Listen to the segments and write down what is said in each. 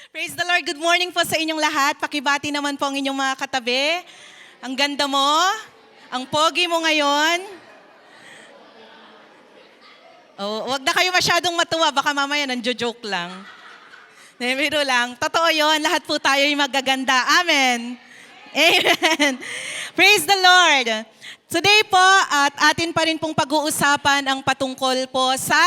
Praise the Lord. Good morning po sa inyong lahat. Pakibati naman po ang inyong mga katabi. Ang ganda mo. Ang pogi mo ngayon. Oh, wag na kayo masyadong matuwa. Baka mamaya nanjo-joke lang. Biro lang. Totoo yon. Lahat po tayo yung magaganda. Amen. Amen. Praise the Lord. Today po, at atin pa rin pong pag-uusapan ang patungkol po sa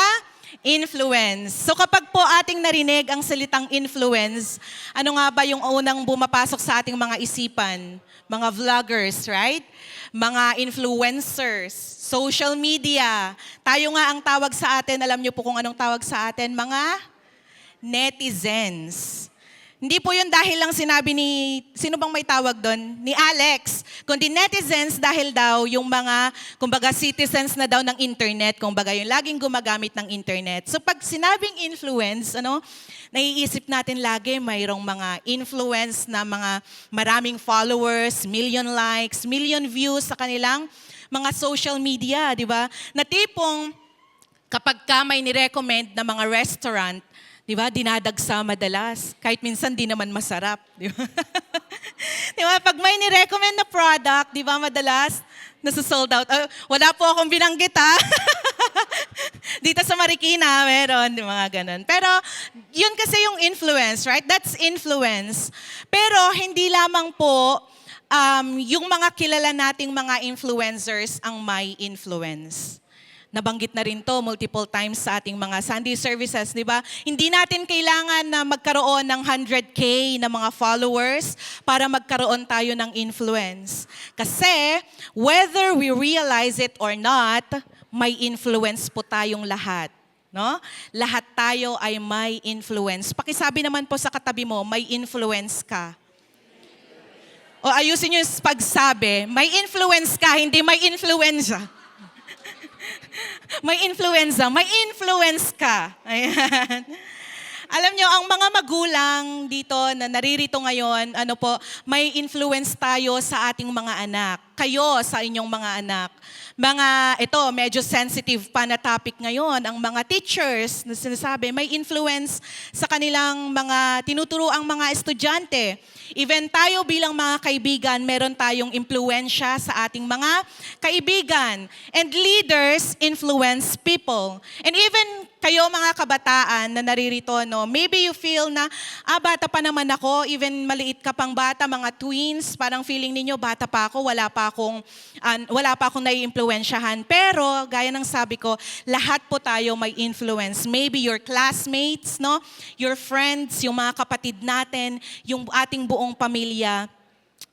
influence. So kapag po ating narinig ang salitang influence, ano nga ba yung unang bumapasok sa ating mga isipan? Mga vloggers, right? Mga influencers, social media. Tayo nga ang tawag sa atin, alam niyo po kung anong tawag sa atin? Mga netizens. Hindi po yun dahil lang sinabi ni, sino bang may tawag doon? Ni Alex. Kundi netizens dahil daw yung mga, kumbaga citizens na daw ng internet, kumbaga yung laging gumagamit ng internet. So pag sinabing influence, naiisip natin lagi mayroong mga influence na mga maraming followers, million likes, million views sa kanilang mga social media, di ba? Na tipong kapag ka may nirecommend na mga restaurant, di ba, dinadagsa madalas. Kahit minsan di naman masarap. Di ba? Di ba? Pag may nirecommend na product, di ba, madalas, nasa-sold out. Wala po akong binanggit, ha? Dito sa Marikina, meron, di mga ganun. Pero, yun kasi yung influence, right? That's influence. Pero, hindi lamang po yung mga kilala nating mga influencers ang may influence. Nabanggit na rin to multiple times sa ating mga Sunday services, di ba? Hindi natin kailangan na magkaroon ng 100K na mga followers para magkaroon tayo ng influence. Kasi, whether we realize it or not, may influence po tayong lahat. No? Lahat tayo ay may influence. Pakisabi naman po sa katabi mo, may influence ka. O ayusin niyo yung pagsabi, may influence ka, hindi may influensya. May influence ka. Ayan. Alam nyo, ang mga magulang dito na naririto ngayon, may influence tayo sa ating mga anak. Kayo sa inyong mga anak. Medyo sensitive pa na topic ngayon, ang mga teachers na sinasabi, may influence sa kanilang mga tinuturuang mga estudyante. Even tayo bilang mga kaibigan, meron tayong impluensya sa ating mga kaibigan. And leaders influence people. And even kayo mga kabataan na naririto, maybe you feel na, bata pa naman ako, even maliit ka pang bata, mga twins, parang feeling ninyo, bata pa ako, wala pa akong nai-impluensyahan. Pero, gaya ng sabi ko, lahat po tayo may influence. Maybe your classmates, your friends, yung mga kapatid natin, yung ating buong pamilya,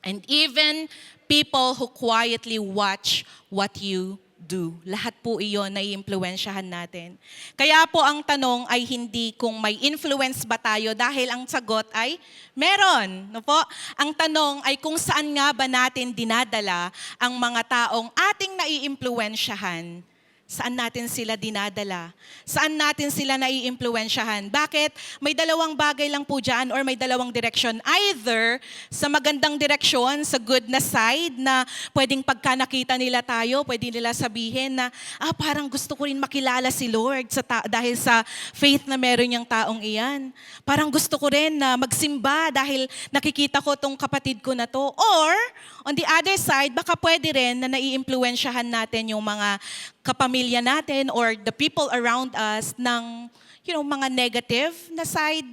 and even people who quietly watch what you do. Lahat po iyon na i-impluensyahan natin. Kaya po ang tanong ay hindi kung may influence ba tayo dahil ang sagot ay meron. No po? Ang tanong ay kung saan nga ba natin dinadala ang mga taong ating nai-impluensyahan. Saan natin sila dinadala? Saan natin sila nai-impluensyahan? Bakit? May dalawang bagay lang po dyan or may dalawang direksyon. Either sa magandang direksyon, sa good na side na pwedeng pagka nakita nila tayo, pwede nila sabihin na, parang gusto ko rin makilala si Lord dahil sa faith na meron niyang taong iyan. Parang gusto ko rin na magsimba dahil nakikita ko tong kapatid ko na to. Or, on the other side, baka pwede rin na nai-impluensyahan natin yung mga kapamilya natin or the people around us ng mga negative na side.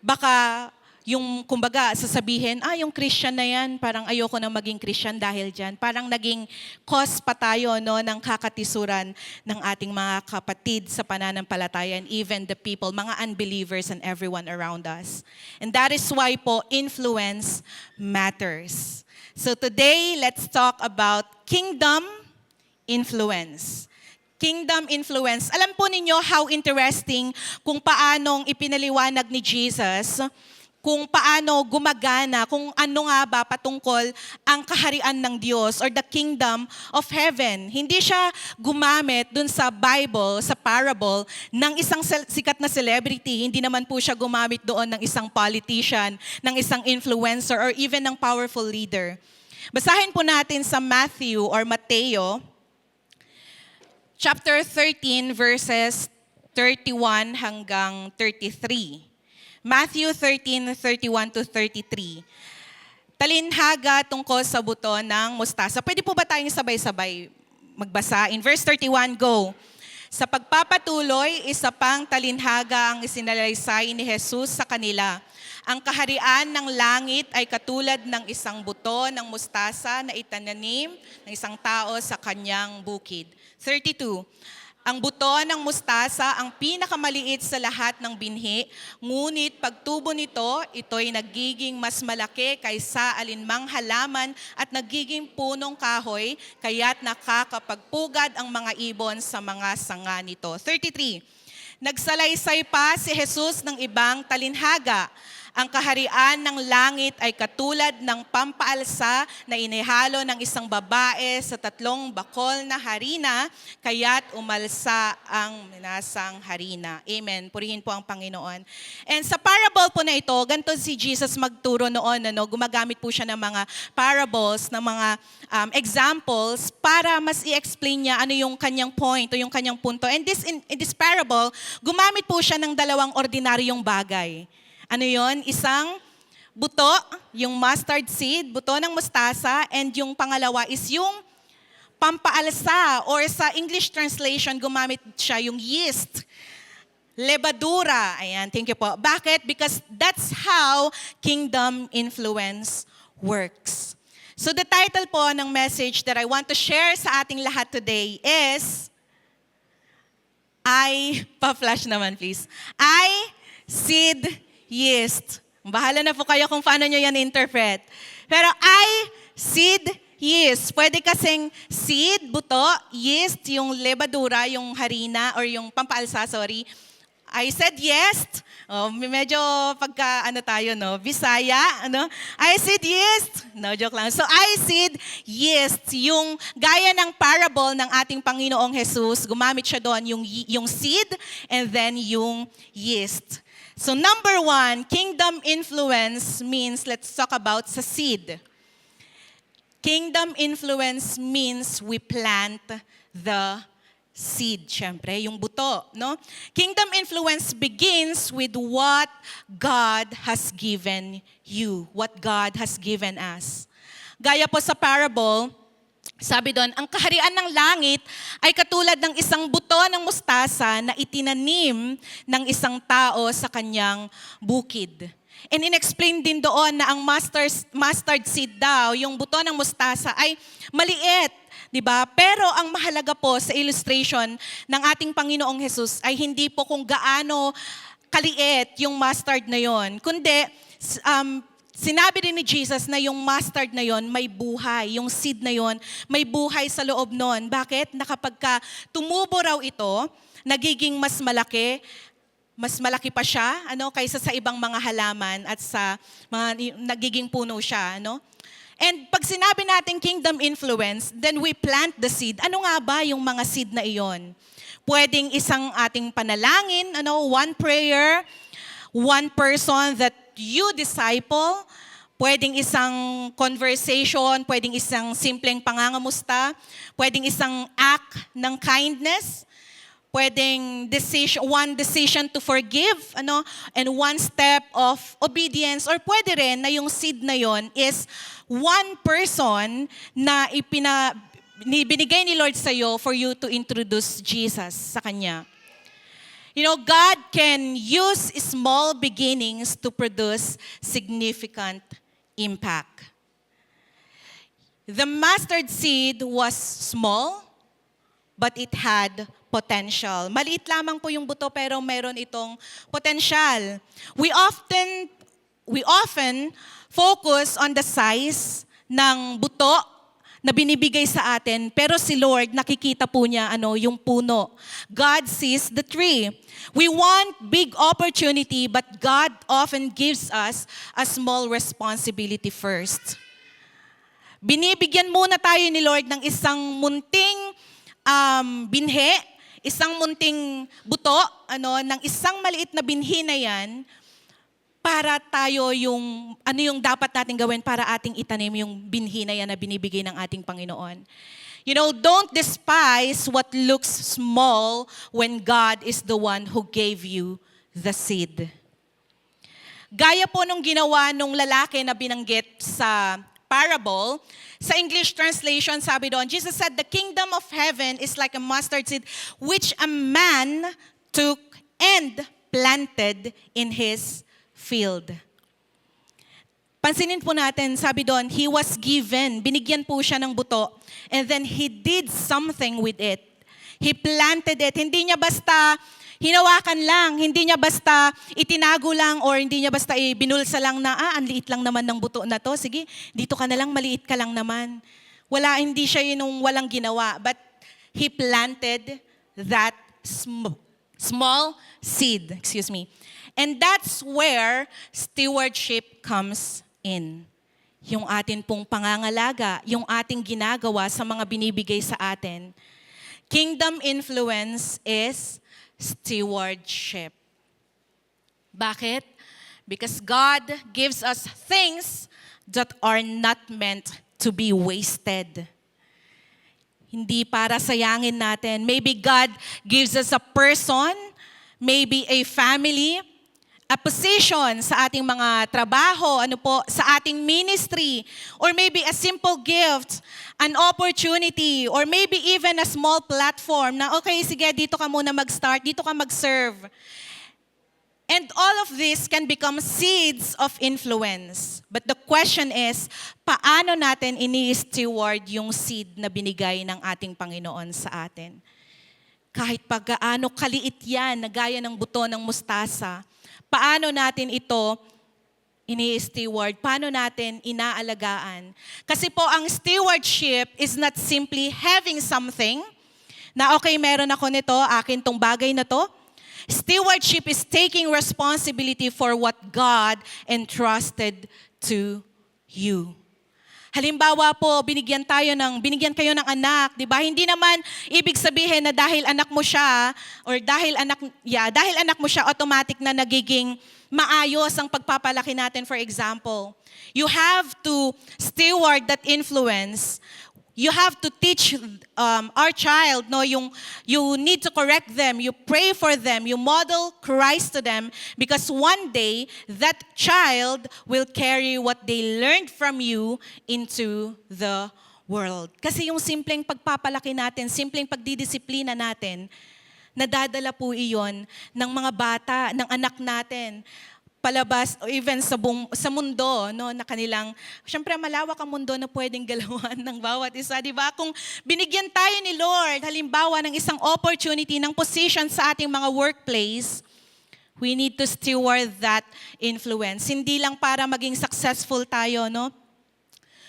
Baka yung kumbaga sasabihin, yung Christian na yan, parang ayoko na maging Christian dahil dyan. Parang naging cause pa tayo ng kakatisuran ng ating mga kapatid sa pananampalataya and even the people, mga unbelievers and everyone around us. And that is why po influence matters. So today, let's talk about kingdom influence. Kingdom influence. Alam po ninyo how interesting kung paanong ipinaliwanag ni Jesus, kung paano gumagana, kung ano nga ba patungkol ang kaharian ng Diyos or the kingdom of heaven. Hindi siya gumamit dun sa Bible, sa parable, ng isang sikat na celebrity. Hindi naman po siya gumamit doon ng isang politician, ng isang influencer, or even ng powerful leader. Basahin po natin sa Matthew or Mateo, chapter 13, verses 31 hanggang 33. Matthew 13:31 to 33. Talinhaga tungkol sa buto ng mustasa. Pwede po ba tayong sabay-sabay magbasa? In verse 31, go. Sa pagpapatuloy, isa pang talinhaga ang isinalaysay ni Jesus sa kanila. Ang kaharian ng langit ay katulad ng isang buto ng mustasa na itananim ng isang tao sa kanyang bukid. 32. Ang buto ng mustasa ang pinakamaliit sa lahat ng binhi, ngunit pagtubo nito, ito'y nagiging mas malaki kaysa alinmang halaman at nagiging punong kahoy, kaya't nakakapagpugad ang mga ibon sa mga sanga nito. 33. Nagsalaysay pa si Jesus ng ibang talinhaga. Ang kaharian ng langit ay katulad ng pampaalsa na inihalo ng isang babae sa 3 bakol na harina, kaya't umalsa ang minasang harina. Amen. Purihin po ang Panginoon. And sa parable po na ito, ganito si Jesus magturo noon, gumagamit po siya ng mga parables, ng mga examples para mas i-explain niya ano yung kanyang point o yung kanyang punto. And in this parable, gumamit po siya ng 2 ordinaryong bagay. Ano yon? Isang buto, yung mustard seed, buto ng mustasa, and yung pangalawa is yung pampaalsa, or sa English translation, gumamit siya yung yeast. Lebadura. Ayan, thank you po. Bakit? Because that's how kingdom influence works. So the title po ng message that I want to share sa ating lahat today is, pa-flash naman please, seed, yeast. Bahala na po kayo kung paano nyo yan interpret. Pero seed, yeast. Pwede kasing seed, buto, yeast, yung lebadura, yung harina, or yung pampaalsa, sorry. I said yeast. Medyo pagka, tayo, Bisaya, I said yeast. No, joke lang. So, I said yeast. Yung gaya ng parable ng ating Panginoong Jesus, gumamit siya doon yung seed and then yung yeast. So number 1, kingdom influence means, let's talk about sa seed. Kingdom influence means we plant the seed, syempre, yung buto, no? Kingdom influence begins with what God has given you, what God has given us. Gaya po sa parable, sabi doon, ang kaharian ng langit ay katulad ng isang buto ng mustasa na itinanim ng isang tao sa kanyang bukid. And in-explain din doon na ang mustard seed daw, yung buto ng mustasa ay maliit, di ba? Pero ang mahalaga po sa illustration ng ating Panginoong Jesus ay hindi po kung gaano kaliit yung mustard na yon, kundi sinabi rin ni Jesus na yung mustard na yon may buhay, yung seed na yon may buhay sa loob nun. Bakit? Na kapag tumubo raw ito, nagiging mas malaki pa siya, kaysa sa ibang mga halaman at sa mga nagiging puno siya, And pag sinabi natin kingdom influence, then we plant the seed. Ano nga ba yung mga seed na iyon? Pwedeng isang ating panalangin, one prayer, one person that you disciple, pwedeng isang conversation, pwedeng isang simpleng pangangamusta, pwedeng isang act ng kindness, pwedeng one decision to forgive, and one step of obedience, or pwede rin na yung seed na yon is one person na binigay ni Lord sa'yo for you to introduce Jesus sa Kanya. God can use small beginnings to produce significant impact. The mustard seed was small, but it had potential. Maliit lamang po yung buto pero meron itong potential. We often focus on the size ng buto na binibigay sa atin, pero si Lord, nakikita po niya yung puno. God sees the tree. We want big opportunity, but God often gives us a small responsibility first. Binibigyan muna tayo ni Lord ng isang munting binhi, isang munting buto, ng isang maliit na binhi na yan, para tayo yung dapat natin gawin para ating itanim yung binhi na yan na binibigay ng ating Panginoon. Don't despise what looks small when God is the one who gave you the seed. Gaya po nung ginawa nung lalaki na binanggit sa parable, sa English translation, sabi doon, Jesus said, "The kingdom of heaven is like a mustard seed which a man took and planted in his field." Pansinin po natin, sabi doon, he was given, binigyan po siya ng buto, and then he did something with it. He planted it. Hindi niya basta hinawakan lang, hindi niya basta itinago lang, or hindi niya basta binulsa lang na, ang liit lang naman ng buto na to, sige, dito ka na lang, maliit ka lang naman. Hindi siya yung walang ginawa, but he planted that small seed, And that's where stewardship comes in. Yung atin pong pangangalaga, yung ating ginagawa sa mga binibigay sa atin. Kingdom influence is stewardship. Bakit? Because God gives us things that are not meant to be wasted. Hindi para sayangin natin. Maybe God gives us a person, maybe a family, a position sa ating mga trabaho, sa ating ministry, or maybe a simple gift, an opportunity, or maybe even a small platform na, okay, sige, dito ka muna mag-start, dito ka mag-serve. And all of this can become seeds of influence. But the question is, paano natin ini-steward yung seed na binigay ng ating Panginoon sa atin? Kahit pagkaano kaliit yan, na gaya ng buto ng mustasa, paano natin ito ini-steward? Paano natin inaalagaan? Kasi po, ang stewardship is not simply having something na okay, meron ako nito, akin tong bagay na to. Stewardship is taking responsibility for what God entrusted to you. Halimbawa po, binigyan kayo ng anak, 'di ba? Hindi naman ibig sabihin na dahil anak mo siya or dahil anak mo siya automatic na nagiging maayos ang pagpapalaki natin. For example, you have to steward that influence. You have to teach our child, you need to correct them, you pray for them, you model Christ to them, because one day, that child will carry what they learned from you into the world. Kasi yung simpleng pagpapalaki natin, simpleng pagdidisiplina natin, nadadala po iyon ng mga bata, ng anak natin, palabas, o even sa mundo, na kanilang, syempre malawak ang mundo na pwedeng galawan ng bawat isa, di ba? Kung binigyan tayo ni Lord, halimbawa ng isang opportunity, ng position sa ating mga workplace, we need to steward that influence. Hindi lang para maging successful tayo,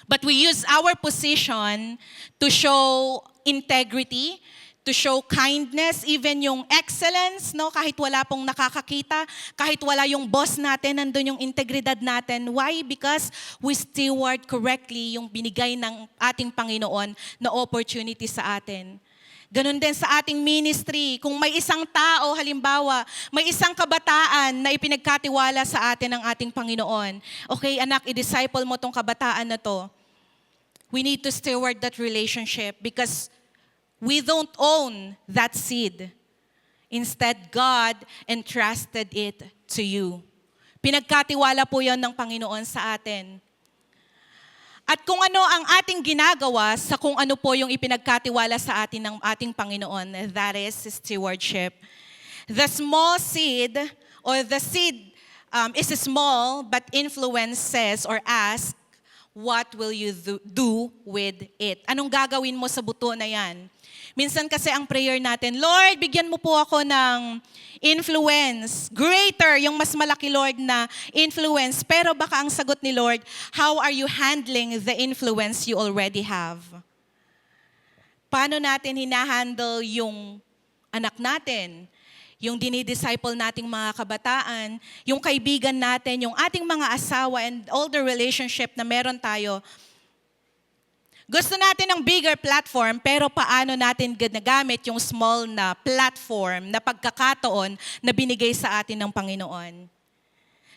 but we use our position to show integrity, to show kindness, even yung excellence, kahit wala pong nakakakita, kahit wala yung boss natin, nandun yung integridad natin. Why? Because we steward correctly yung binigay ng ating Panginoon na opportunity sa atin. Ganun din sa ating ministry. Kung may isang tao, halimbawa, may isang kabataan na ipinagkatiwala sa atin ng ating Panginoon. Okay, anak, i-disciple mo tong kabataan na to. We need to steward that relationship because we don't own that seed. Instead, God entrusted it to you. Pinagkatiwala po yan ng Panginoon sa atin. At kung ano ang ating ginagawa sa kung ano po yung ipinagkatiwala sa atin ng ating Panginoon, that is stewardship. The small seed, or the seed is small, but influence says or asks, what will you do with it? Anong gagawin mo sa buto na yan? Minsan kasi ang prayer natin, Lord, bigyan mo po ako ng influence. Greater, yung mas malaki, Lord, na influence. Pero baka ang sagot ni Lord, how are you handling the influence you already have? Paano natin hinahandle yung anak natin? Yung dinidisciple nating mga kabataan, yung kaibigan natin, yung ating mga asawa and all the relationship na meron tayo. Gusto natin ng bigger platform, pero paano natin ginagamit yung small na platform, na pagkakataon na binigay sa atin ng Panginoon?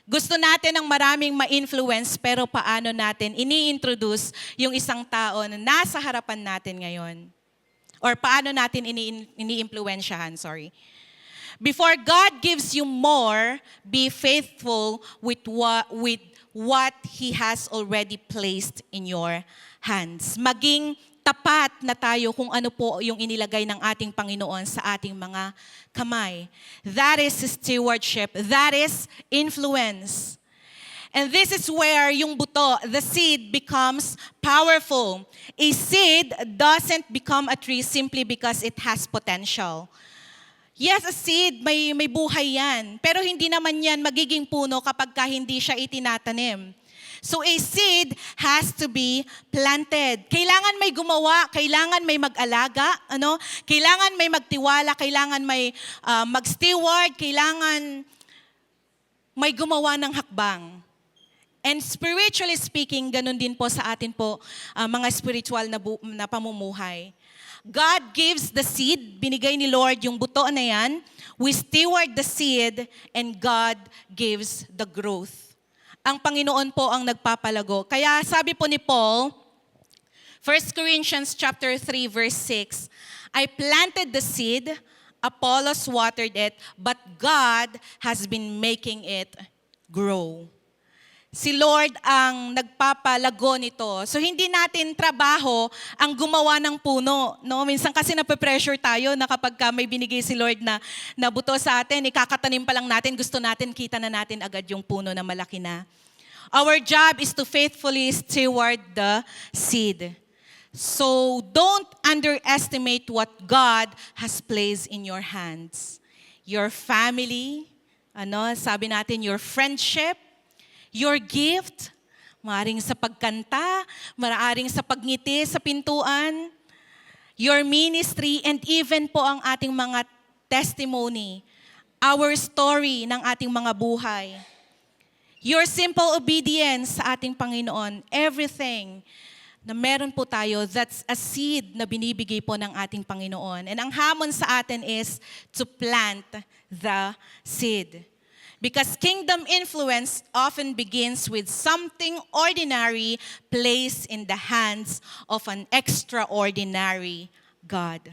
Gusto natin ng maraming ma-influence, pero paano natin ini-introduce yung isang tao na nasa harapan natin ngayon? Or paano natin ini-impluensyahan, Before God gives you more, be faithful with what He has already placed in your hands. Maging tapat na tayo kung ano po yung inilagay ng ating Panginoon sa ating mga kamay. That is stewardship. That is influence. And this is where yung buto, the seed, becomes powerful. A seed doesn't become a tree simply because it has potential. Yes, a seed, may buhay yan. Pero hindi naman yan magiging puno kapag hindi siya itinatanim. So a seed has to be planted. Kailangan may gumawa, kailangan may mag-alaga, kailangan may magtiwala, kailangan may mag-steward, kailangan may gumawa ng hakbang. And spiritually speaking, ganun din po sa atin po, mga spiritual na pamumuhay. God gives the seed, binigay ni Lord yung buto na yan, we steward the seed, and God gives the growth. Ang Panginoon po ang nagpapalago. Kaya sabi po ni Paul, 1 Corinthians chapter 3 verse 6, I planted the seed, Apollos watered it, but God has been making it grow. Si Lord ang nagpapalago nito. So hindi natin trabaho ang gumawa ng puno. No? Minsan kasi nape-pressure tayo na kapag may binigay si Lord na buto sa atin, ikakatanim pa lang natin, gusto natin, kita na natin agad yung puno na malaki na. Our job is to faithfully steward the seed. So don't underestimate what God has placed in your hands. Your family, sabi natin, your friendship, your gift, maaaring sa pagkanta, maaaring sa pagngiti sa pintuan, your ministry, and even po ang ating mga testimony, our story ng ating mga buhay. Your simple obedience sa ating Panginoon, everything na meron po tayo, that's a seed na binibigay po ng ating Panginoon. And ang hamon sa atin is to plant the seed. Because kingdom influence often begins with something ordinary placed in the hands of an extraordinary God.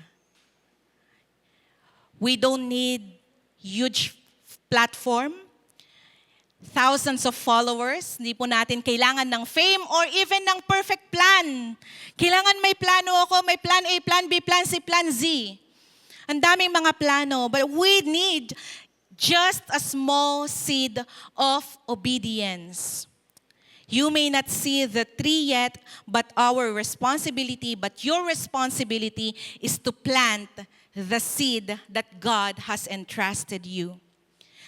We don't need huge platform, thousands of followers. Hindi po natin kailangan ng fame or even ng perfect plan. Kailangan may plano ako, may plan A, plan B, plan C, plan Z. Ang daming mga plano, but we need just a small seed of obedience. You may not see the tree yet, but your responsibility is to plant the seed that God has entrusted you.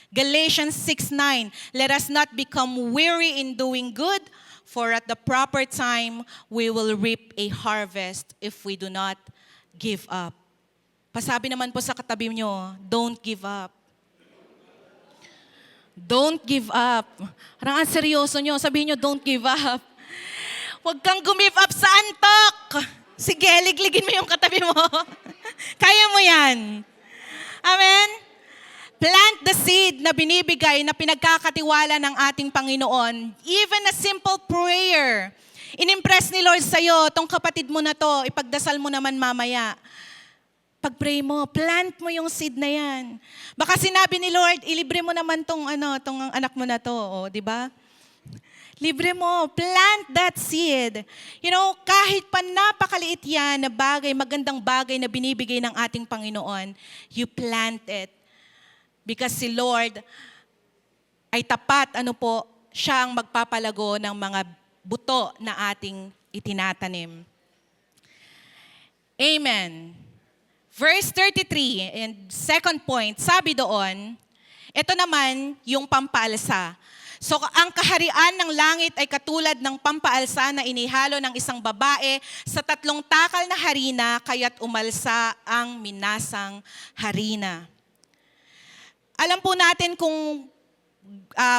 Galatians 6:9, let us not become weary in doing good, for at the proper time we will reap a harvest if we do not give up. Pasabi naman po sa katabi nyo, don't give up. Don't give up. Parang ang seryoso nyo, sabihin nyo, don't give up. Huwag kang give up sa antok. Sige, ligligin mo yung katabi mo. Kaya mo yan. Amen? Plant the seed na binibigay, na pinagkakatiwala ng ating Panginoon. Even a simple prayer. Inimpress ni Lord sa'yo, tong kapatid mo na to, ipagdasal mo naman mamaya. Pag-pray mo, plant mo yung seed na yan. Baka sinabi ni Lord, ilibre mo naman tong anak mo na to, di ba? Libre mo, plant that seed. Kahit pa napakaliit yan na bagay, magandang bagay na binibigay ng ating Panginoon, you plant it. Because si Lord ay tapat, siya ang magpapalago ng mga buto na ating itinatanim. Amen. Verse 33, and second point, sabi doon, ito naman yung pampaalsa. So ang kaharian ng langit ay katulad ng pampaalsa na inihalo ng isang babae sa 3 takal na harina, kaya't umalsa ang minasang harina. Alam po natin kung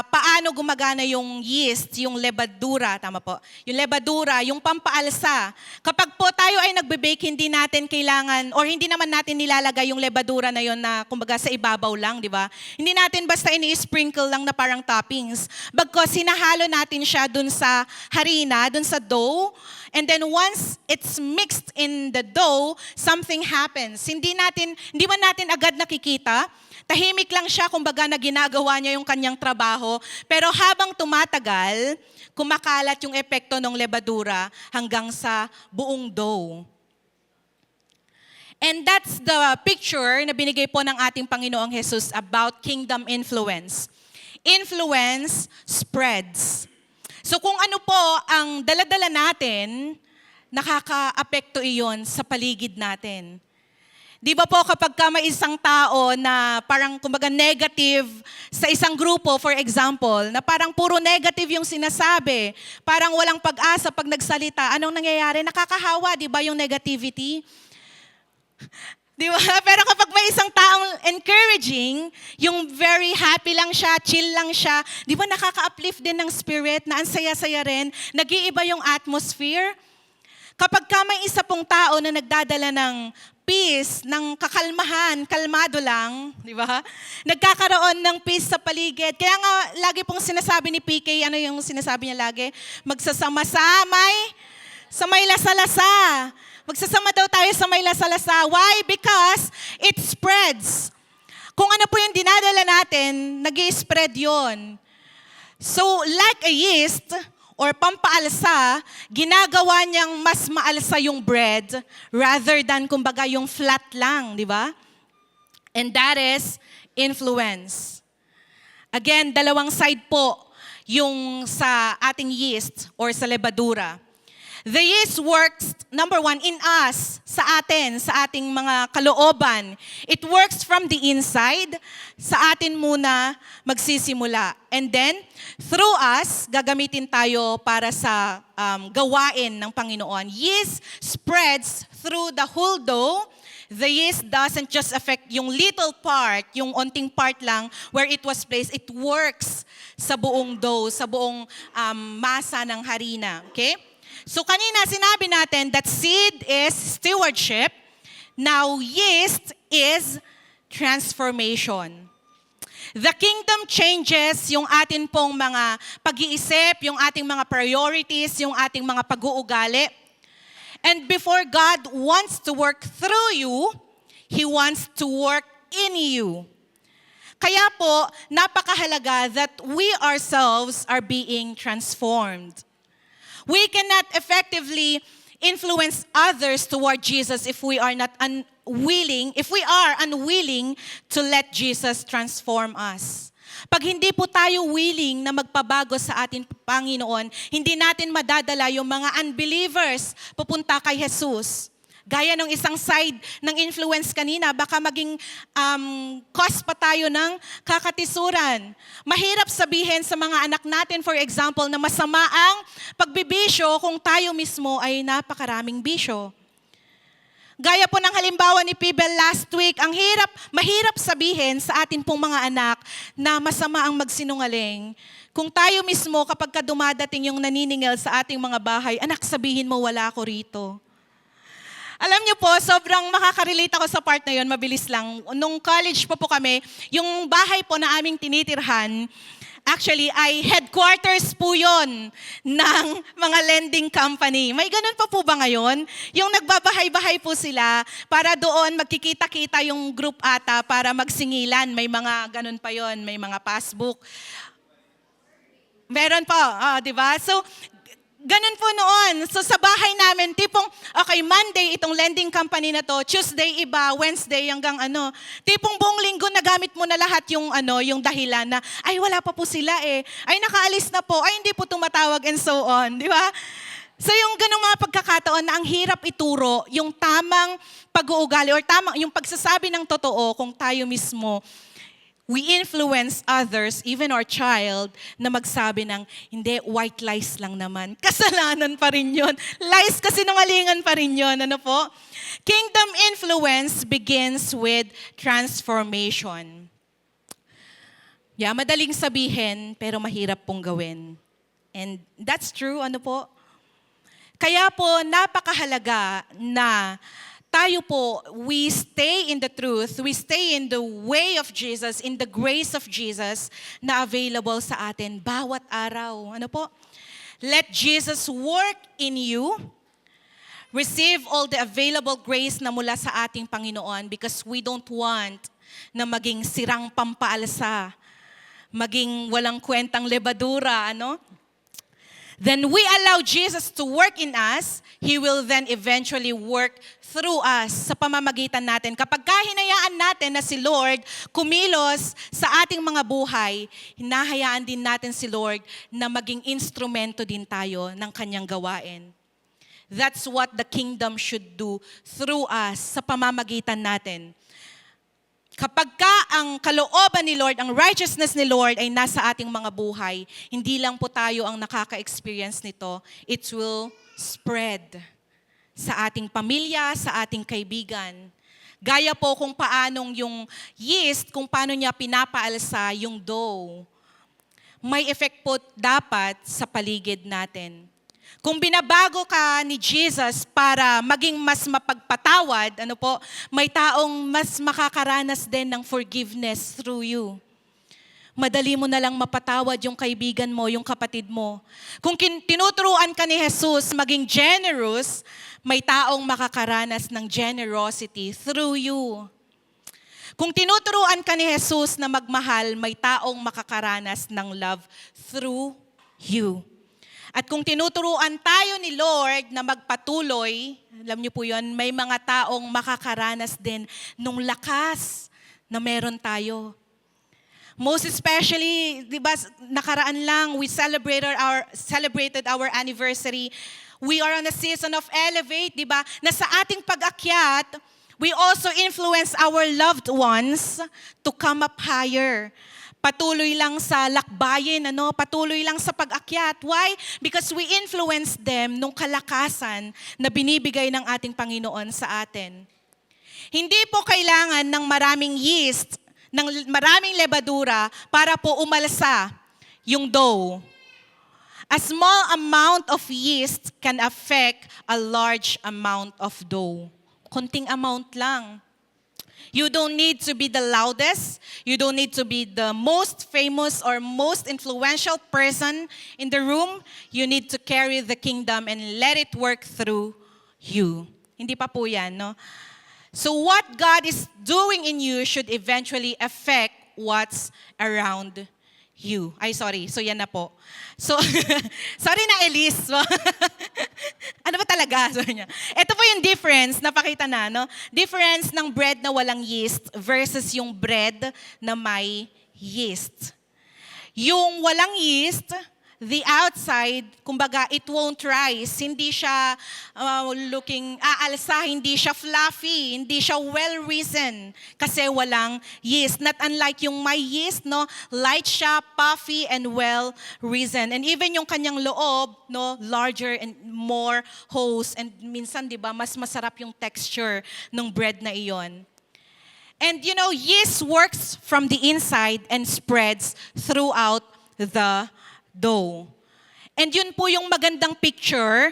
paano gumagana yung yeast, yung levadura, tama po. Yung levadura, yung pampaalsa. Kapag po tayo ay nagbe-bake, hindi natin kailangan, or hindi naman natin nilalagay yung levadura na yon na kumbaga sa ibabaw lang, di ba? Hindi natin basta ini-sprinkle lang na parang toppings. Bagkos hinahalo natin siya dun sa harina, dun sa dough, and then once it's mixed in the dough, something happens. Hindi man natin agad nakikita, Tahimik lang siya, kumbaga na ginagawa niya yung kanyang trabaho. Pero habang tumatagal, kumakalat yung epekto ng lebadura hanggang sa buong dough. And that's the picture na binigay po ng ating Panginoong Jesus about kingdom influence. Influence spreads. So kung ano po ang daladala natin, nakaka-apekto iyon sa paligid natin. Di ba po kapag ka may isang tao na parang kumbaga negative sa isang grupo, for example, na parang puro negative yung sinasabi, parang walang pag-asa pag nagsalita, anong nangyayari? Nakakahawa, di ba yung negativity? Di ba? Pero kapag may isang taong encouraging, yung very happy lang siya, chill lang siya, di ba nakaka-uplift din ng spirit na ang saya-saya rin, nag-iiba yung atmosphere. Kapag ka may isa pong tao na nagdadala ng peace, ng kakalmahan, kalmado lang, di ba? Nagkakaroon ng peace sa paligid. Kaya nga, lagi pong sinasabi ni PK, ano yung sinasabi niya lagi? Magsasama-samay, sa may lasa-lasa. Magsasama daw tayo sa may lasa-lasa. Why? Because it spreads. Kung ano po yung dinadala natin, nag-i-spread yon. So, like a yeast, or pampaalsa, ginagawa niyang mas maalsa yung bread rather than kumbaga yung flat lang, di ba? And that is influence. Again, dalawang side po yung sa ating yeast or sa lebadura. The yeast works, number one, in us, sa atin, sa ating mga kalooban. It works from the inside, sa atin muna magsisimula. And then, through us, gagamitin tayo para sa gawain ng Panginoon. Yeast spreads through the whole dough. The yeast doesn't just affect yung little part, yung onting part lang where it was placed. It works sa buong dough, sa buong masa ng harina. Okay? So kanina sinabi natin that seed is stewardship. Now yeast is transformation. The kingdom changes yung atin pong mga pag-iisip, yung ating mga priorities, yung ating mga pag-uugali. And before God wants to work through you, He wants to work in you. Kaya po, napakahalaga that we ourselves are being transformed. We cannot effectively influence others toward Jesus if we are unwilling to let Jesus transform us. Pag hindi po tayo willing na magpabago sa ating Panginoon, hindi natin madadala yung mga unbelievers pupunta kay Jesus. Gaya ng isang side ng influence kanina, baka maging cause pa tayo ng kakatisuran. Mahirap sabihin sa mga anak natin, for example, na masama ang pagbibisyo kung tayo mismo ay napakaraming bisyo. Gaya po ng halimbawa ni Pibel last week, mahirap sabihin sa atin pong mga anak na masama ang magsinungaling. Kung tayo mismo, kapag dumadating yung naniningil sa ating mga bahay, anak, sabihin mo wala ako rito. Alam niyo po, sobrang makaka-relate ako sa part na yon, mabilis lang. Nung college pa po kami, yung bahay po na aming tinitirhan, actually ay headquarters po yon ng mga lending company. May ganun pa po ba ngayon? Yung nagbabahay-bahay po sila para doon magkikita-kita yung group ata para magsingilan. May mga ganun pa yon, may mga passbook. Meron po, di ba? So, ganun po noon. So sa bahay namin, tipong, okay, Monday itong lending company na to, Tuesday iba, Wednesday hanggang tipong buong linggo nagamit mo na lahat yung yung dahilan na, ay wala pa po sila ay nakaalis na po, ay hindi po tumatawag and so on, di ba? So yung ganung mga pagkakataon na ang hirap ituro, yung tamang pag-uugali or tamang, yung pagsasabi ng totoo kung tayo mismo, we influence others, even our child, na magsabi ng, hindi, white lies lang naman. Kasalanan pa rin yun. Lies, kasinungalingan pa rin yun. Ano po? Kingdom influence begins with transformation. Yeah, madaling sabihin, pero mahirap pong gawin. And that's true, ano po? Kaya po, napakahalaga na tayo po, we stay in the truth, we stay in the way of Jesus, in the grace of Jesus na available sa atin bawat araw. Ano po? Let Jesus work in you. Receive all the available grace na mula sa ating Panginoon because we don't want na maging sirang pampaalsa, maging walang kwentang lebadura, ano? Then we allow Jesus to work in us, He will then eventually work through us sa pamamagitan natin. Kapag hinayaan natin na si Lord kumilos sa ating mga buhay, hinahayaan din natin si Lord na maging instrumento din tayo ng Kanyang gawain. That's what the kingdom should do through us sa pamamagitan natin. Kapag ang kalooban ni Lord, ang righteousness ni Lord ay nasa ating mga buhay, hindi lang po tayo ang nakaka-experience nito, it will spread sa ating pamilya, sa ating kaibigan. Gaya po kung paanong yung yeast, kung paano niya pinapaalsa yung dough. May effect po dapat sa paligid natin. Kung binabago ka ni Jesus para maging mas mapagpatawad, may taong mas makakaranas din ng forgiveness through you. Madali mo na lang mapatawad yung kaibigan mo, yung kapatid mo. Kung tinuturuan ka ni Jesus maging generous, may taong makakaranas ng generosity through you. Kung tinuturuan ka ni Jesus na magmahal, may taong makakaranas ng love through you. At kung tinuturuan tayo ni Lord na magpatuloy, alam niyo po yun, may mga taong makakaranas din nung lakas na meron tayo. Most especially, di ba, nakaraan lang, we celebrated our anniversary. We are on a season of Elevate, di ba? Na sa ating pag-akyat, we also influence our loved ones to come up higher. Patuloy lang sa lakbayin, patuloy lang sa pag-akyat. Why? Because we influence them nung kalakasan na binibigay ng ating Panginoon sa atin. Hindi po kailangan ng maraming yeast, ng maraming lebadura para po umalsa yung dough. A small amount of yeast can affect a large amount of dough. Konting amount lang. You don't need to be the loudest. You don't need to be the most famous or most influential person in the room. You need to carry the kingdom and let it work through you. Hindi pa po yan, no? So what God is doing in you should eventually affect what's around you. So yan na po. So, sorry na Elise. Ano ba talaga? Ito po yung difference, napakita na, no? Difference ng bread na walang yeast versus yung bread na may yeast. Yung walang yeast, the outside, kumbaga, it won't rise. Hindi siya aalsa, hindi siya fluffy, hindi siya well-risen kasi walang yeast. Not unlike yung may yeast, no? Light siya, puffy, and well-risen. And even yung kanyang loob, no? Larger and more host. And minsan, di ba, mas masarap yung texture ng bread na iyon. And yeast works from the inside and spreads throughout the dough. And yun po yung magandang picture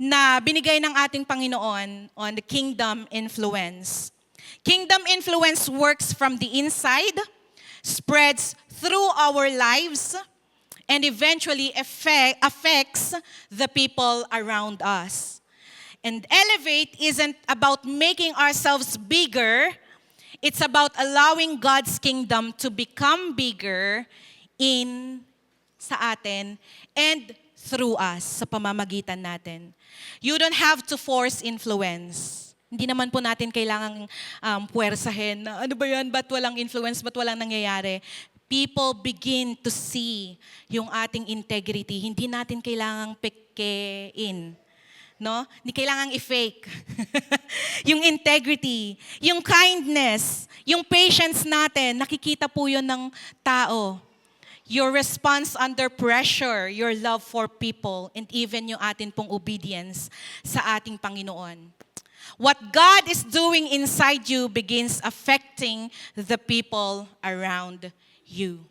na binigay ng ating Panginoon on the kingdom influence. Kingdom influence works from the inside, spreads through our lives, and eventually affects the people around us. And Elevate isn't about making ourselves bigger, it's about allowing God's kingdom to become bigger sa atin and through us, sa pamamagitan natin. You don't have to force influence. Hindi naman po natin kailangang puwersahin na ano ba yan, ba't walang influence, ba't walang nangyayari. People begin to see yung ating integrity. Hindi natin kailangang pekein. No? Hindi kailangang i-fake. Yung integrity, yung kindness, yung patience natin, nakikita po yun ng tao. Your response under pressure, your love for people, and even yung atin pong obedience sa ating Panginoon. What God is doing inside you begins affecting the people around you.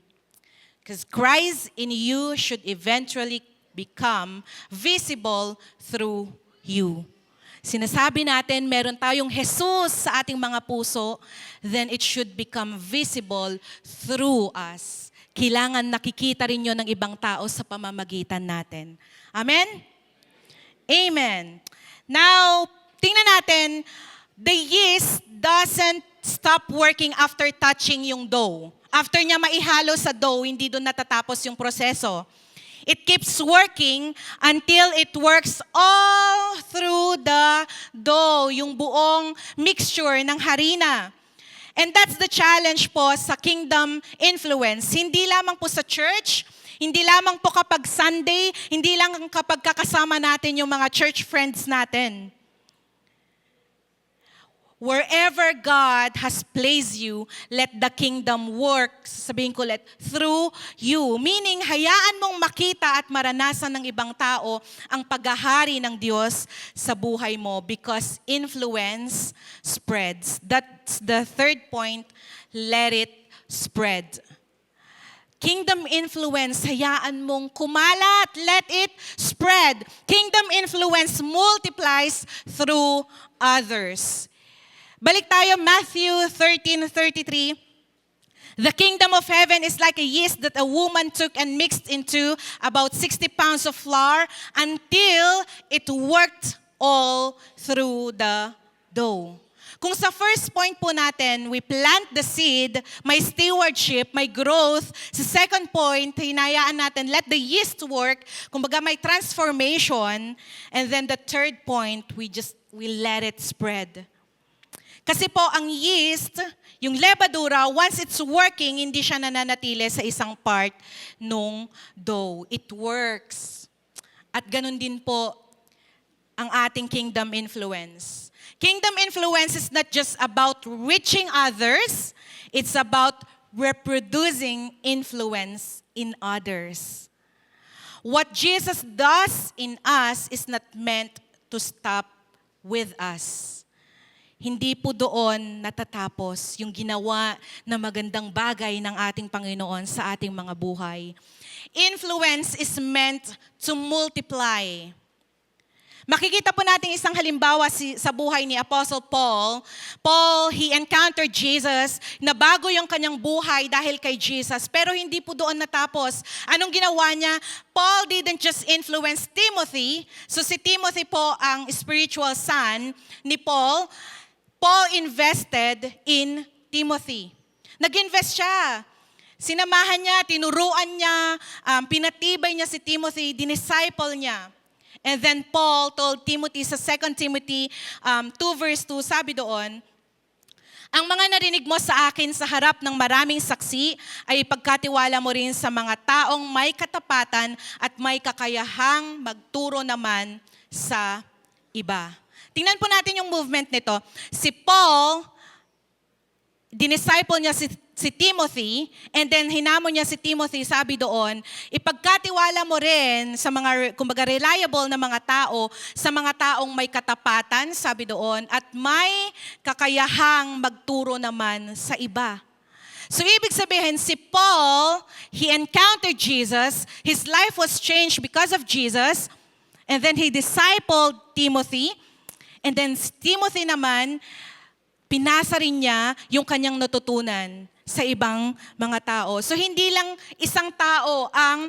Because Christ in you should eventually become visible through you. Sinasabi natin, meron tayong Jesus sa ating mga puso, then it should become visible through us. Kailangan nakikita rin yun ng ibang tao sa pamamagitan natin. Amen? Amen. Now, tingnan natin, the yeast doesn't stop working after touching yung dough. After niya maihalo sa dough, hindi doon natatapos yung proseso. It keeps working until it works all through the dough, yung buong mixture ng harina. And that's the challenge po sa kingdom influence. Hindi lamang po sa church, hindi lamang po kapag Sunday, hindi lang kapag kakasama natin yung mga church friends natin. Wherever God has placed you, let the kingdom work, sabihin ko through you. Meaning, hayaan mong makita at maranasan ng ibang tao ang paghahari ng Diyos sa buhay mo because influence spreads. That's the third point, let it spread. Kingdom influence, hayaan mong kumalat, let it spread. Kingdom influence multiplies through others. Balik tayo, Matthew 13:33. The kingdom of heaven is like a yeast that a woman took and mixed into about 60 pounds of flour until it worked all through the dough. Kung sa first point po natin, we plant the seed, may stewardship, may growth. Sa second point, hinayaan natin, let the yeast work. Kumbaga may transformation. And then the third point, we let it spread. Kasi po ang yeast, yung levadura, once it's working, hindi siya nananatili sa isang part nung dough. It works. At ganun din po ang ating kingdom influence. Kingdom influence is not just about reaching others, it's about reproducing influence in others. What Jesus does in us is not meant to stop with us. Hindi po doon natatapos yung ginawa na magandang bagay ng ating Panginoon sa ating mga buhay. Influence is meant to multiply. Makikita po natin isang halimbawa sa buhay ni Apostle Paul. Paul, he encountered Jesus, na bago yung kanyang buhay dahil kay Jesus. Pero hindi po doon natapos. Anong ginawa niya? Paul didn't just influence Timothy. So si Timothy po ang spiritual son ni Paul. Paul invested in Timothy. Nag-invest siya. Sinamahan niya, tinuruan niya, pinatibay niya si Timothy, dinisciple niya. And then Paul told Timothy sa 2 Timothy 2 verse 2, sabi doon, ang mga narinig mo sa akin sa harap ng maraming saksi ay ipagkatiwala mo rin sa mga taong may katapatan at may kakayahang magturo naman sa iba. Tingnan po natin yung movement nito. Si Paul, dinisciple niya si Timothy, and then hinamon niya si Timothy, sabi doon, ipagkatiwala mo rin sa mga, kumbaga reliable na mga tao, sa mga taong may katapatan, sabi doon, at may kakayahang magturo naman sa iba. So ibig sabihin, si Paul, he encountered Jesus, his life was changed because of Jesus, and then he discipled Timothy, and then Timothy naman, pinasa rin niya yung kanyang natutunan sa ibang mga tao. So hindi lang isang tao ang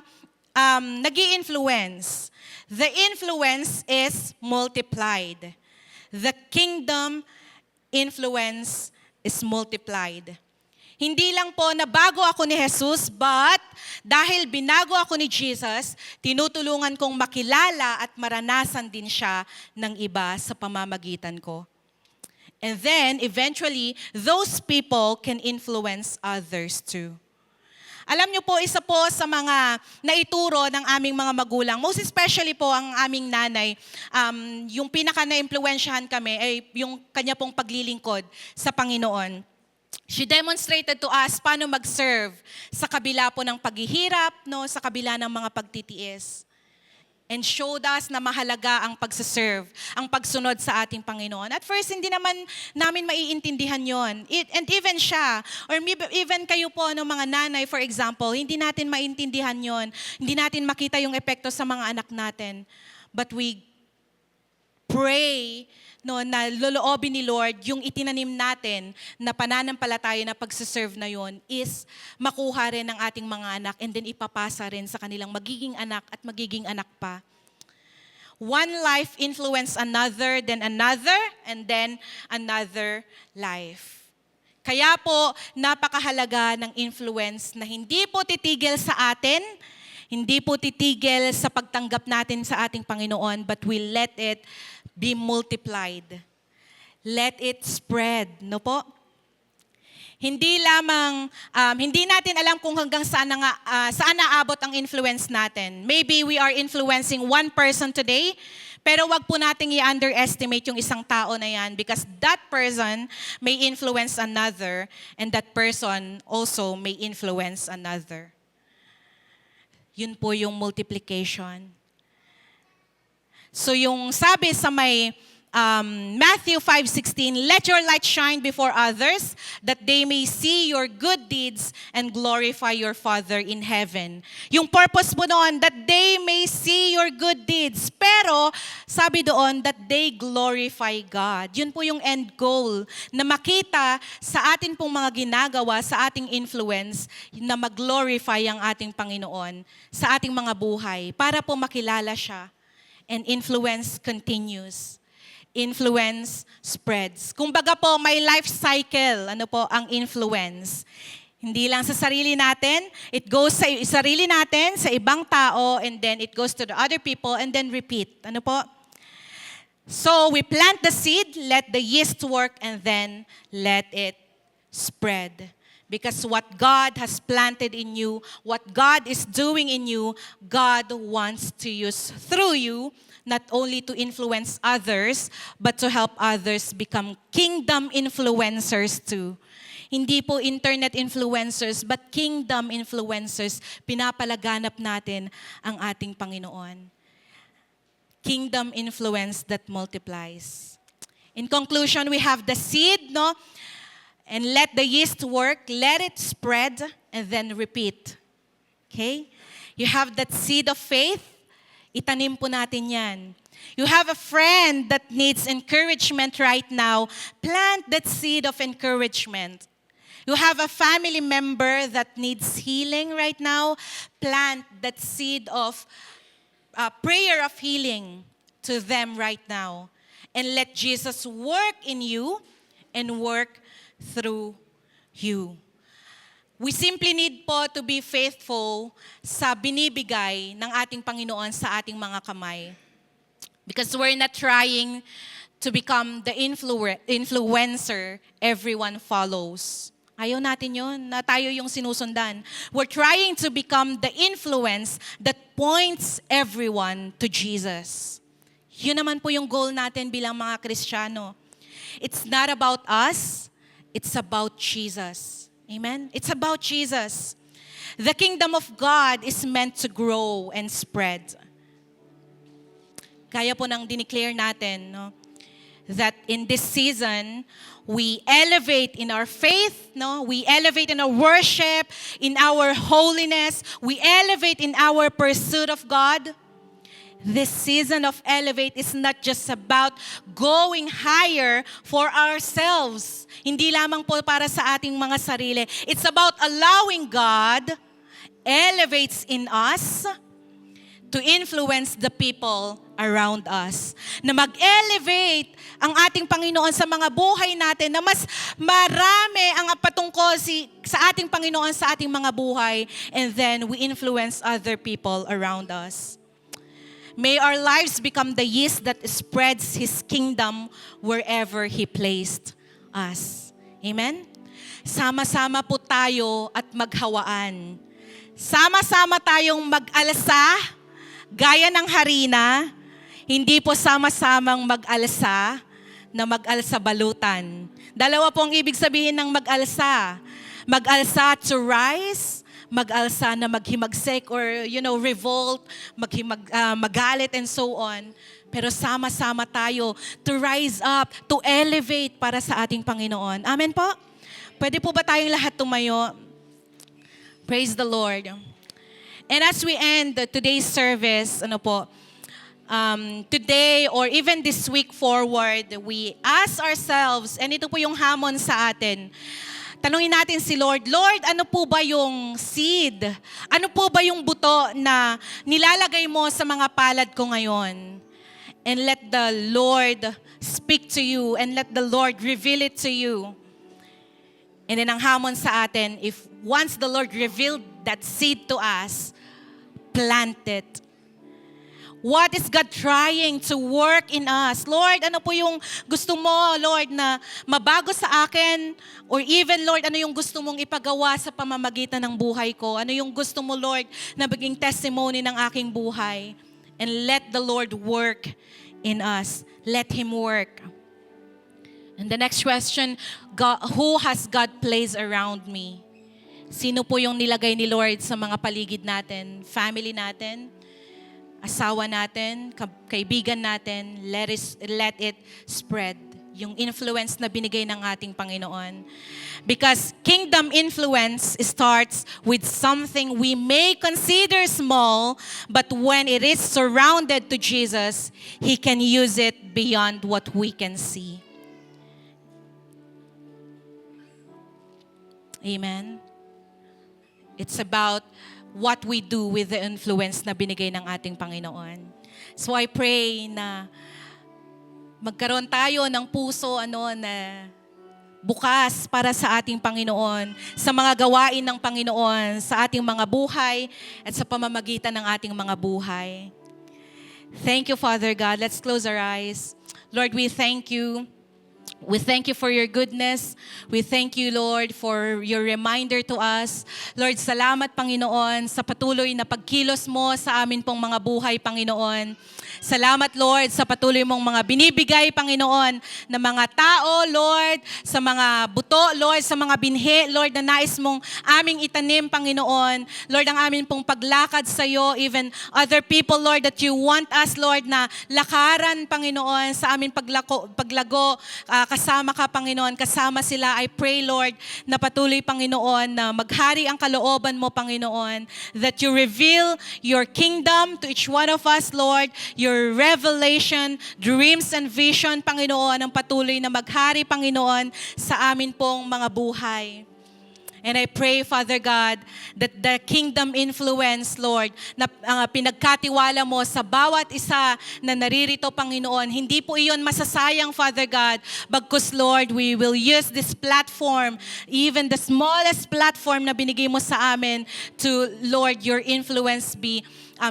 nag-i-influence. The influence is multiplied. The kingdom influence is multiplied. Hindi lang po na bago ako ni Jesus, but dahil binago ako ni Jesus, tinutulungan kong makilala at maranasan din siya ng iba sa pamamagitan ko. And then, eventually, those people can influence others too. Alam niyo po, isa po sa mga naituro ng aming mga magulang, most especially po ang aming nanay, yung pinaka na-impluwensyahan kami ay yung kanya pong paglilingkod sa Panginoon. She demonstrated to us paano mag-serve sa kabila po ng paghihirap, no, sa kabila ng mga pagtitiis. And showed us na mahalaga ang pagsaserve, ang pagsunod sa ating Panginoon. At first, hindi naman namin maiintindihan yon. And even siya, or even kayo po, no, mga nanay, for example, hindi natin maintindihan yon. Hindi natin makita yung epekto sa mga anak natin. But we pray, no, na loloobin ni Lord yung itinanim natin na pananampalataya na pagsaserve na yon is makuha rin ng ating mga anak and then ipapasa rin sa kanilang magiging anak at magiging anak pa. One life influence another, and then another life. Kaya po, napakahalaga ng influence na hindi po titigil sa atin, hindi po titigil sa pagtanggap natin sa ating Panginoon, but we let it be multiplied. Let it spread, no po? Hindi lamang, hindi natin alam kung hanggang saan naabot ang influence natin. Maybe we are influencing one person today, pero wag po nating i-underestimate yung isang tao na yan because that person may influence another and that person also may influence another. Yun po yung multiplication. So yung sabi sa may Matthew 5:16, let your light shine before others, that they may see your good deeds and glorify your Father in heaven. Yung purpose mo doon, that they may see your good deeds. Pero, sabi doon, that they glorify God. Yun po yung end goal, na makita sa atin pong mga ginagawa, sa ating influence, na mag-glorify ang ating Panginoon sa ating mga buhay, para po makilala siya. And influence continues. Influence spreads. Kumbaga po, may life cycle, ang influence. Hindi lang sa sarili natin, it goes sa sarili natin, sa ibang tao, and then it goes to the other people, and then repeat. So, we plant the seed, let the yeast work, and then let it spread. Because what God has planted in you, what God is doing in you, God wants to use through you, not only to influence others, but to help others become kingdom influencers too. Hindi po internet influencers, but kingdom influencers. Pinapalaganap natin ang ating Panginoon. Kingdom influence that multiplies. In conclusion, we have the seed, and let the yeast work, let it spread, and then repeat. Okay? You have that seed of faith. Itanim po natin yan. You have a friend that needs encouragement right now. Plant that seed of encouragement. You have a family member that needs healing right now. Plant that seed of prayer of healing to them right now. And let Jesus work in you and work through you. We simply need po to be faithful sa binibigay ng ating Panginoon sa ating mga kamay. Because we're not trying to become the influencer everyone follows. Ayaw natin yun, na tayo yung sinusundan. We're trying to become the influence that points everyone to Jesus. Yun naman po yung goal natin bilang mga Kristiyano. It's not about us, it's about Jesus. Amen? It's about Jesus. The kingdom of God is meant to grow and spread. Kaya po nang dineclare natin, that in this season, we elevate in our faith, we elevate in our worship, in our holiness, we elevate in our pursuit of God. This season of Elevate is not just about going higher for ourselves. Hindi lamang po para sa ating mga sarili. It's about allowing God elevates in us to influence the people around us. Na mag-elevate ang ating Panginoon sa mga buhay natin, na mas marami ang patungkol sa ating Panginoon sa ating mga buhay, and then we influence other people around us. May our lives become the yeast that spreads His kingdom wherever He placed us. Amen? Sama-sama po tayo at maghawaan. Sama-sama tayong mag-alsa, gaya ng harina, hindi po sama-samang mag-alsa na mag-alsa balutan. Dalawa po ang ibig sabihin ng mag-alsa. Mag-alsa to rise, mag-alsa na maghimagsik or, revolt, magalit and so on. Pero sama-sama tayo to rise up, to elevate para sa ating Panginoon. Amen po? Pwede po ba tayong lahat tumayo? Praise the Lord. And as we end today's service, today or even this week forward, we ask ourselves, and ito po yung hamon sa atin, tanungin natin si Lord, Lord, ano po ba yung seed? Ano po ba yung buto na nilalagay mo sa mga palad ko ngayon? And let the Lord speak to you and let the Lord reveal it to you. And then ang hamon sa atin, if once the Lord revealed that seed to us, plant it. What is God trying to work in us? Lord, ano po yung gusto mo, Lord, na mabago sa akin? Or even, Lord, ano yung gusto mong ipagawa sa pamamagitan ng buhay ko? Ano yung gusto mo, Lord, na maging testimony ng aking buhay? And let the Lord work in us. Let Him work. And the next question, who has God placed around me? Sino po yung nilagay ni Lord sa mga paligid natin? Family natin? Asawa natin, kaibigan natin, let it spread. Yung influence na binigay ng ating Panginoon. Because kingdom influence starts with something we may consider small, but when it is surrounded to Jesus, He can use it beyond what we can see. Amen. It's about what we do with the influence na binigay ng ating Panginoon. So I pray na magkaroon tayo ng puso na bukas para sa ating Panginoon, sa mga gawain ng Panginoon, sa ating mga buhay at sa pamamagitan ng ating mga buhay. Thank you, Father God. Let's close our eyes. Lord, we thank you. We thank you for your goodness. We thank you, Lord, for your reminder to us. Lord, salamat, Panginoon, sa patuloy na pagkilos mo sa amin pong mga buhay, Panginoon. Salamat, Lord, sa patuloy mong mga binibigay, Panginoon, na mga tao, Lord, sa mga buto, Lord, sa mga binhi, Lord, na nais mong aming itanim, Panginoon. Lord, ang amin pong paglakad sa iyo, even other people, Lord, that you want us, Lord, na lakaran, Panginoon, sa aming paglago, kasama ka, Panginoon, kasama sila. I pray, Lord, na patuloy, Panginoon, na maghari ang kalooban mo, Panginoon, that you reveal your kingdom to each one of us, Lord, your revelation, dreams and vision, Panginoon, ang patuloy na maghari, Panginoon, sa amin pong mga buhay. And I pray, Father God, that the kingdom influence, Lord, na pinagkatiwala mo sa bawat isa na naririto, Panginoon, hindi po iyon masasayang, Father God, bagkus, Lord, we will use this platform, even the smallest platform na binigay mo sa amin to, Lord, your influence be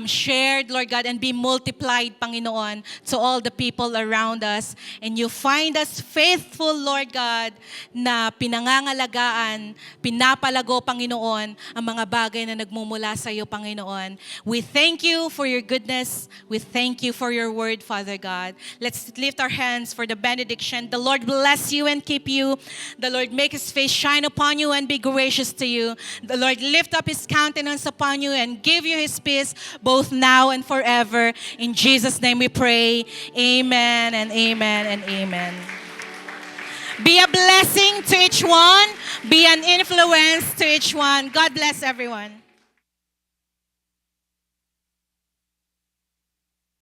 shared, Lord God, and be multiplied, Panginoon, to all the people around us. And you find us faithful, Lord God, na pinangangalagaan, pinapalago, Panginoon, ang mga bagay na nagmumula sa iyo, Panginoon. We thank you for your goodness. We thank you for your word, Father God. Let's lift our hands for the benediction. The Lord bless you and keep you. The Lord make His face shine upon you and be gracious to you. The Lord lift up His countenance upon you and give you His peace, both now and forever. In Jesus' name we pray. Amen and amen and amen. Be a blessing to each one. Be an influence to each one. God bless everyone.